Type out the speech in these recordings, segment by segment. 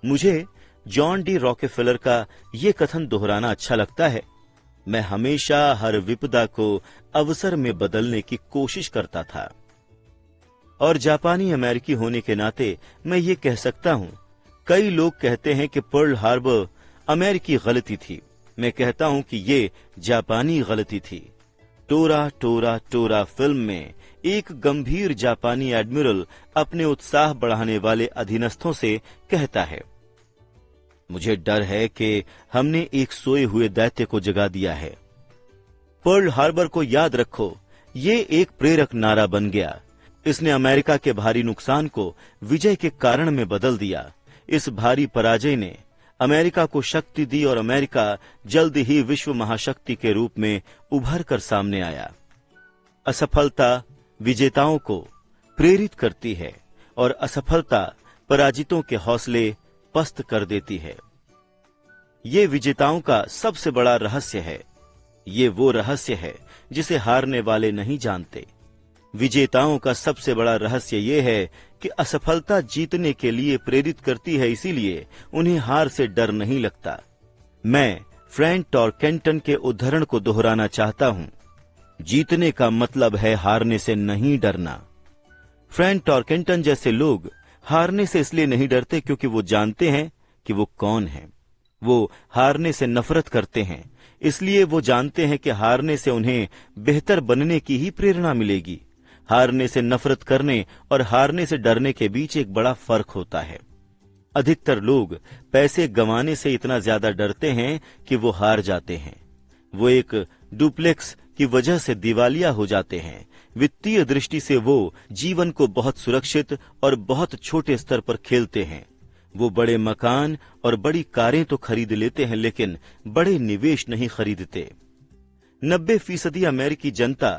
मुझे John D रॉकेफेलर का ये कथन दोहराना अच्छा लगता है, मैं हमेशा हर विपदा को अवसर में बदलने की कोशिश करता था। और जापानी अमेरिकी होने के नाते मैं ये कह सकता हूं, कई लोग कहते हैं कि पर्ल हार्बर अमेरिकी गलती थी। मैं कहता हूं कि ये जापानी गलती थी। टोरा टोरा टोरा फिल्म में एक गंभीर जापानी एडमिरल अपने उत्साह बढ़ाने वाले अधीनस्थों से कहता है, मुझे डर है कि हमने एक सोए हुए दैत्य को जगा दिया है। पर्ल हार्बर को याद रखो, ये एक प्रेरक नारा बन गया। इसने अमेरिका के भारी नुकसान को विजय के कारण में बदल दिया। इस भारी पराजय ने अमेरिका को शक्ति दी और अमेरिका जल्द ही विश्व महाशक्ति के रूप में उभर कर सामने आया। असफलता विजेताओं को प्रेरित करती है और असफलता पराजितों के हौसले पस्त कर देती है। ये विजेताओं का सबसे बड़ा रहस्य है। ये वो रहस्य है जिसे हारने वाले नहीं जानते। विजेताओं का सबसे बड़ा रहस्य ये है कि असफलता जीतने के लिए प्रेरित करती है, इसीलिए उन्हें हार से डर नहीं लगता। मैं फ्रैंक टॉरकेंटन के उद्धरण को दोहराना चाहता हूं, जीतने का मतलब है हारने से नहीं डरना। फ्रैंक टॉरकेंटन जैसे लोग हारने से इसलिए नहीं डरते क्योंकि वो जानते हैं कि वो कौन है। वो हारने से नफरत करते हैं, इसलिए वो जानते हैं कि हारने से उन्हें बेहतर बनने की ही प्रेरणा मिलेगी। हारने से नफरत करने और हारने से डरने के बीच एक बड़ा फर्क होता है। अधिकतर लोग पैसे गंवाने से इतना ज्यादा डरते हैं कि वो हार जाते हैं। वो एक डुप्लेक्स की वजह से दिवालिया हो जाते हैं। वित्तीय दृष्टि से वो जीवन को बहुत सुरक्षित और बहुत छोटे स्तर पर खेलते हैं। वो बड़े मकान और बड़ी कारें तो खरीद लेते हैं, लेकिन बड़े निवेश नहीं खरीदते। 90% अमेरिकी जनता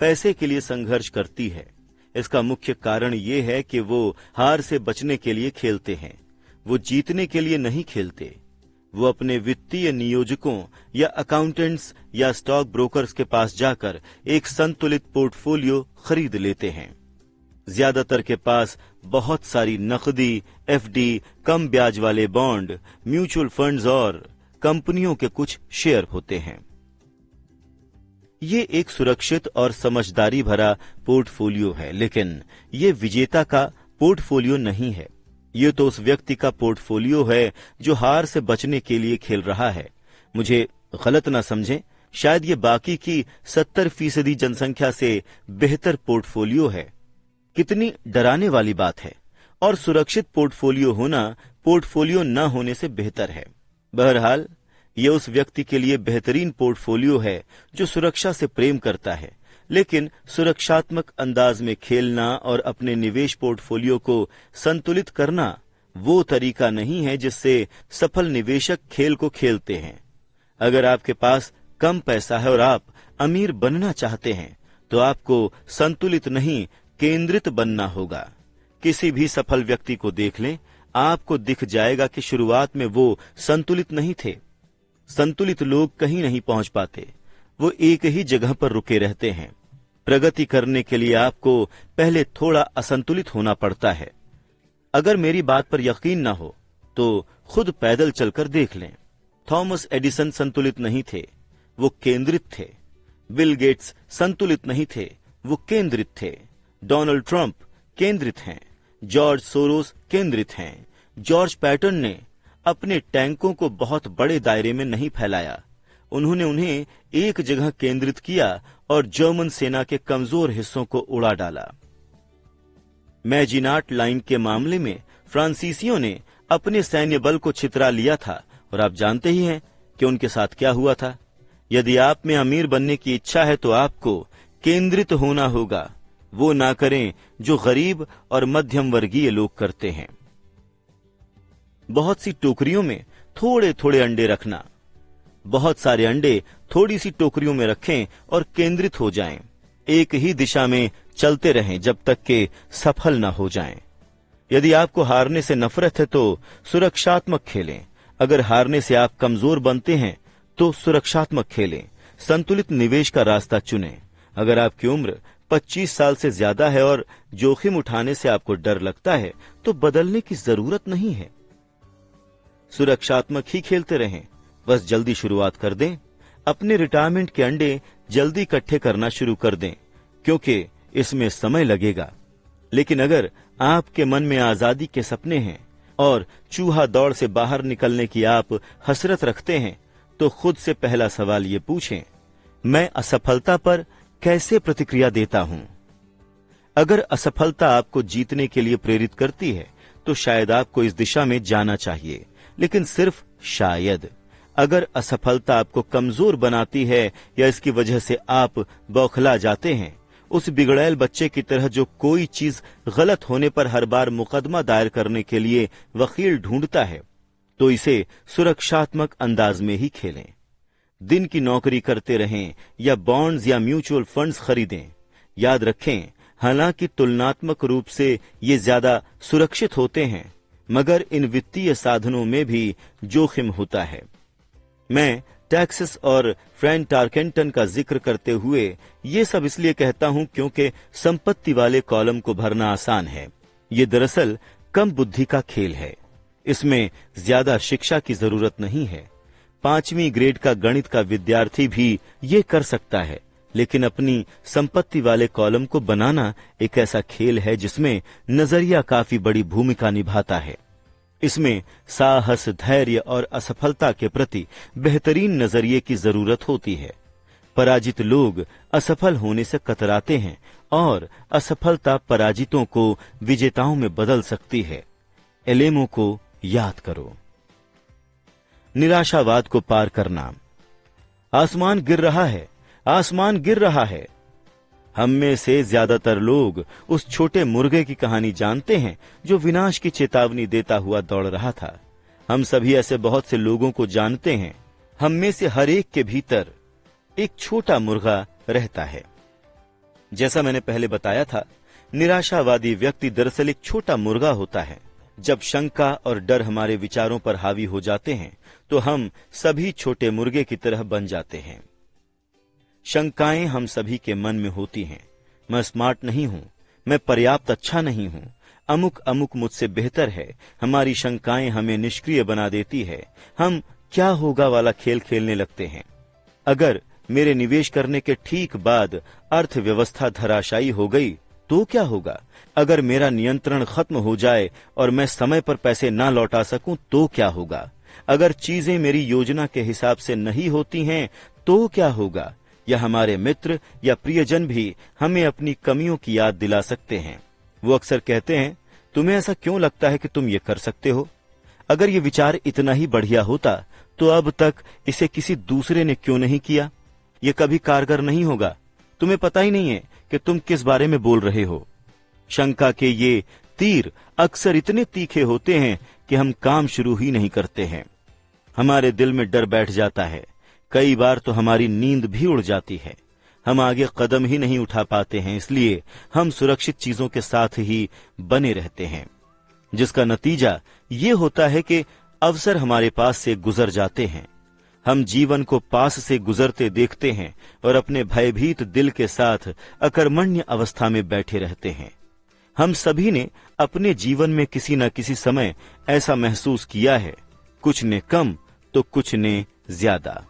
पैसे के लिए संघर्ष करती है। इसका मुख्य कारण ये है कि वो हार से बचने के लिए खेलते हैं। वो जीतने के लिए नहीं खेलते। वो अपने वित्तीय नियोजकों या अकाउंटेंट्स या स्टॉक ब्रोकर्स के पास जाकर एक संतुलित पोर्टफोलियो खरीद लेते हैं। ज्यादातर के पास बहुत सारी नकदी, एफडी, कम ब्याज वाले बॉन्ड, म्यूचुअल फंड्स और कंपनियों के कुछ शेयर होते हैं। ये एक सुरक्षित और समझदारी भरा पोर्टफोलियो है, लेकिन ये विजेता का पोर्टफोलियो नहीं है। ये तो उस व्यक्ति का पोर्टफोलियो है जो हार से बचने के लिए खेल रहा है। मुझे गलत ना समझें, शायद ये बाकी की 70% जनसंख्या से बेहतर पोर्टफोलियो है। कितनी डराने वाली बात है। और सुरक्षित पोर्टफोलियो होना पोर्टफोलियो न होने से बेहतर है। बहरहाल यह उस व्यक्ति के लिए बेहतरीन पोर्टफोलियो है जो सुरक्षा से प्रेम करता है, लेकिन सुरक्षात्मक अंदाज में खेलना और अपने निवेश पोर्टफोलियो को संतुलित करना वो तरीका नहीं है जिससे सफल निवेशक खेल को खेलते हैं। अगर आपके पास कम पैसा है और आप अमीर बनना चाहते हैं तो आपको संतुलित नहीं, केंद्रित बनना होगा। किसी भी सफल व्यक्ति को देख लें, आपको दिख जाएगा कि शुरुआत में वो संतुलित नहीं थे। संतुलित लोग कहीं नहीं पहुंच पाते, वो एक ही जगह पर रुके रहते हैं। प्रगति करने के लिए आपको पहले थोड़ा असंतुलित होना पड़ता है। अगर मेरी बात पर यकीन ना हो तो खुद पैदल चलकर देख लें। थॉमस एडिसन संतुलित नहीं थे, वो केंद्रित थे। बिल गेट्स संतुलित नहीं थे, वो केंद्रित थे। डोनाल्ड ट्रंप केंद्रित हैं। जॉर्ज सोरोस केंद्रित हैं। जॉर्ज पैटर्न ने अपने टैंकों को बहुत बड़े दायरे में नहीं फैलाया, उन्होंने उन्हें एक जगह केंद्रित किया और जर्मन सेना के कमजोर हिस्सों को उड़ा डाला। मैजिनाट लाइन के मामले में फ्रांसीसियों ने अपने सैन्य बल को छितरा लिया था और आप जानते ही हैं कि उनके साथ क्या हुआ था। यदि आप में अमीर बनने की इच्छा है तो आपको केंद्रित होना होगा। वो ना करें जो गरीब और मध्यम वर्गीय लोग करते हैं। बहुत सी टोकरियों में थोड़े थोड़े अंडे रखना। बहुत सारे अंडे थोड़ी सी टोकरियों में रखें और केंद्रित हो जाएं। एक ही दिशा में चलते रहें जब तक कि सफल न हो जाएं। यदि आपको हारने से नफरत है तो सुरक्षात्मक खेलें। अगर हारने से आप कमजोर बनते हैं तो सुरक्षात्मक खेलें। संतुलित निवेश का रास्ता चुनें। अगर आपकी उम्र 25 साल से ज्यादा है और जोखिम उठाने से आपको डर लगता है तो बदलने की जरूरत नहीं है। सुरक्षात्मक ही खेलते रहें, बस जल्दी शुरुआत कर दें। अपने रिटायरमेंट के अंडे जल्दी इकट्ठे करना शुरू कर दें, क्योंकि इसमें समय लगेगा। लेकिन अगर आपके मन में आजादी के सपने हैं और चूहा दौड़ से बाहर निकलने की आप हसरत रखते हैं, तो खुद से पहला सवाल ये पूछें, मैं असफलता पर कैसे प्रतिक्रिया देता हूं? अगर असफलता आपको जीतने के लिए प्रेरित करती है, तो शायद आपको इस दिशा में जाना चाहिए, लेकिन सिर्फ शायद। अगर असफलता आपको कमजोर बनाती है या इसकी वजह से आप बौखला जाते हैं, उस बिगड़ैल बच्चे की तरह जो कोई चीज गलत होने पर हर बार मुकदमा दायर करने के लिए वकील ढूंढता है, तो इसे सुरक्षात्मक अंदाज में ही खेलें। दिन की नौकरी करते रहें या बॉन्ड्स या म्यूचुअल फंड्स खरीदें। याद रखें, हालांकि तुलनात्मक रूप से ये ज्यादा सुरक्षित होते हैं, मगर इन वित्तीय साधनों में भी जोखिम होता है। मैं टैक्सेस और फ्रैंक टारकेंटन का जिक्र करते हुए ये सब इसलिए कहता हूं क्योंकि संपत्ति वाले कॉलम को भरना आसान है। ये दरअसल कम बुद्धि का खेल है। इसमें ज्यादा शिक्षा की जरूरत नहीं है। 5वीं ग्रेड का गणित का विद्यार्थी भी ये कर सकता है, लेकिन अपनी संपत्ति वाले कॉलम को बनाना एक ऐसा खेल है जिसमें नजरिया काफी बड़ी भूमिका निभाता है। इसमें साहस, धैर्य और असफलता के प्रति बेहतरीन नजरिए की जरूरत होती है। पराजित लोग असफल होने से कतराते हैं और असफलता पराजितों को विजेताओं में बदल सकती है। एलेमो को याद करो। निराशावाद को पार करना। आसमान गिर रहा है, आसमान गिर रहा है। हम में से ज्यादातर लोग उस छोटे मुर्गे की कहानी जानते हैं जो विनाश की चेतावनी देता हुआ दौड़ रहा था। हम सभी ऐसे बहुत से लोगों को जानते हैं। हम में से हर एक के भीतर एक छोटा मुर्गा रहता है। जैसा मैंने पहले बताया था, निराशावादी व्यक्ति दरअसल एक छोटा मुर्गा होता है। जब शंका और डर हमारे विचारों पर हावी हो जाते हैं, तो हम सभी छोटे मुर्गे की तरह बन जाते हैं। शंकाएं हम सभी के मन में होती हैं। मैं स्मार्ट नहीं हूं, मैं पर्याप्त अच्छा नहीं हूं, अमुक अमुक मुझसे बेहतर है। हमारी शंकाएं हमें निष्क्रिय बना देती है। हम क्या होगा वाला खेल खेलने लगते हैं। अगर मेरे निवेश करने के ठीक बाद अर्थव्यवस्था धराशायी हो गई तो क्या होगा? अगर मेरा नियंत्रण खत्म हो जाए और मैं समय पर पैसे ना लौटा सकूं तो क्या होगा? अगर चीजें मेरी योजना के हिसाब से नहीं होती हैं तो क्या होगा? या हमारे मित्र या प्रियजन भी हमें अपनी कमियों की याद दिला सकते हैं। वो अक्सर कहते हैं, तुम्हें ऐसा क्यों लगता है कि तुम ये कर सकते हो? अगर ये विचार इतना ही बढ़िया होता तो अब तक इसे किसी दूसरे ने क्यों नहीं किया? ये कभी कारगर नहीं होगा। तुम्हें पता ही नहीं है कि तुम किस बारे में बोल रहे हो। शंका के ये तीर अक्सर इतने तीखे होते हैं कि हम काम शुरू ही नहीं करते हैं। हमारे दिल में डर बैठ जाता है। कई बार तो हमारी नींद भी उड़ जाती है। हम आगे कदम ही नहीं उठा पाते हैं, इसलिए हम सुरक्षित चीजों के साथ ही बने रहते हैं, जिसका नतीजा ये होता है कि अवसर हमारे पास से गुजर जाते हैं। हम जीवन को पास से गुजरते देखते हैं और अपने भयभीत दिल के साथ अकर्मण्य अवस्था में बैठे रहते हैं। हम सभी ने अपने जीवन में किसी न किसी समय ऐसा महसूस किया है, कुछ ने कम तो कुछ ने ज्यादा।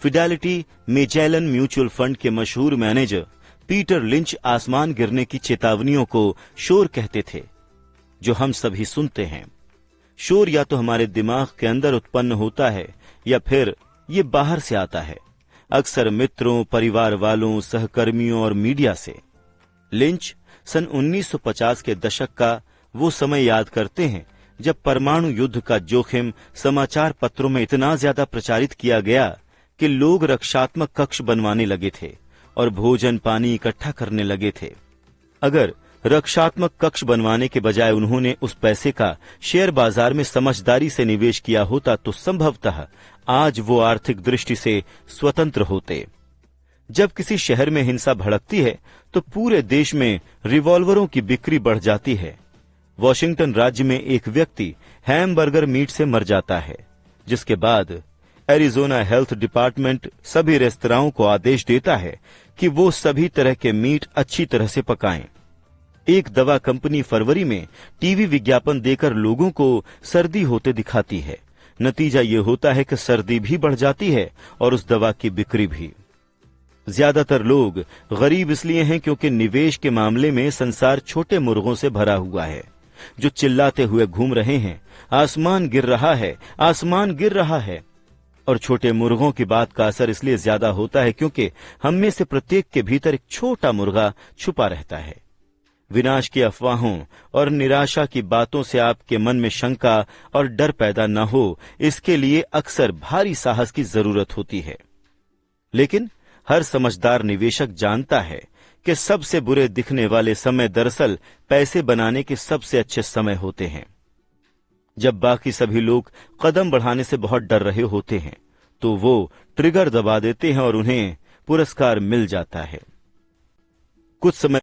फिडेलिटी मेजेलन म्यूचुअल फंड के मशहूर मैनेजर पीटर लिंच आसमान गिरने की चेतावनियों को शोर कहते थे, जो हम सभी सुनते हैं। शोर या तो हमारे दिमाग के अंदर उत्पन्न होता है या फिर ये बाहर से आता है, अक्सर मित्रों, परिवार वालों, सहकर्मियों और मीडिया से। लिंच सन 1950 के दशक का वो समय याद करते हैं जब परमाणु युद्ध का जोखिम समाचार पत्रों में इतना ज्यादा प्रचारित किया गया कि लोग रक्षात्मक कक्ष बनवाने लगे थे और भोजन पानी इकट्ठा करने लगे थे। अगर रक्षात्मक कक्ष बनवाने के बजाय उन्होंने उस पैसे का शेयर बाजार में समझदारी से निवेश किया होता तो संभवतः आज वो आर्थिक दृष्टि से स्वतंत्र होते। जब किसी शहर में हिंसा भड़कती है तो पूरे देश में रिवॉल्वरों की बिक्री बढ़ जाती है। वॉशिंगटन राज्य में एक व्यक्ति हैमबर्गर मीट से मर जाता है, जिसके बाद एरिजोना हेल्थ डिपार्टमेंट सभी रेस्तराओं को आदेश देता है कि वो सभी तरह के मीट अच्छी तरह से पकाएं। एक दवा कंपनी फरवरी में टीवी विज्ञापन देकर लोगों को सर्दी होते दिखाती है। नतीजा ये होता है कि सर्दी भी बढ़ जाती है और उस दवा की बिक्री भी। ज्यादातर लोग गरीब इसलिए हैं क्योंकि निवेश के मामले में संसार छोटे मुर्गों से भरा हुआ है जो चिल्लाते हुए घूम रहे हैं, आसमान गिर रहा है, आसमान गिर रहा है। और छोटे मुर्गों की बात का असर इसलिए ज्यादा होता है क्योंकि हम में से प्रत्येक के भीतर एक छोटा मुर्गा छुपा रहता है। विनाश की अफवाहों और निराशा की बातों से आपके मन में शंका और डर पैदा न हो, इसके लिए अक्सर भारी साहस की जरूरत होती है। लेकिन हर समझदार निवेशक जानता है कि सबसे बुरे दिखने वाले समय दरअसल पैसे बनाने के सबसे अच्छे समय होते हैं। जब बाकी सभी लोग कदम बढ़ाने से बहुत डर रहे होते हैं तो वो ट्रिगर दबा देते हैं और उन्हें पुरस्कार मिल जाता है। कुछ समय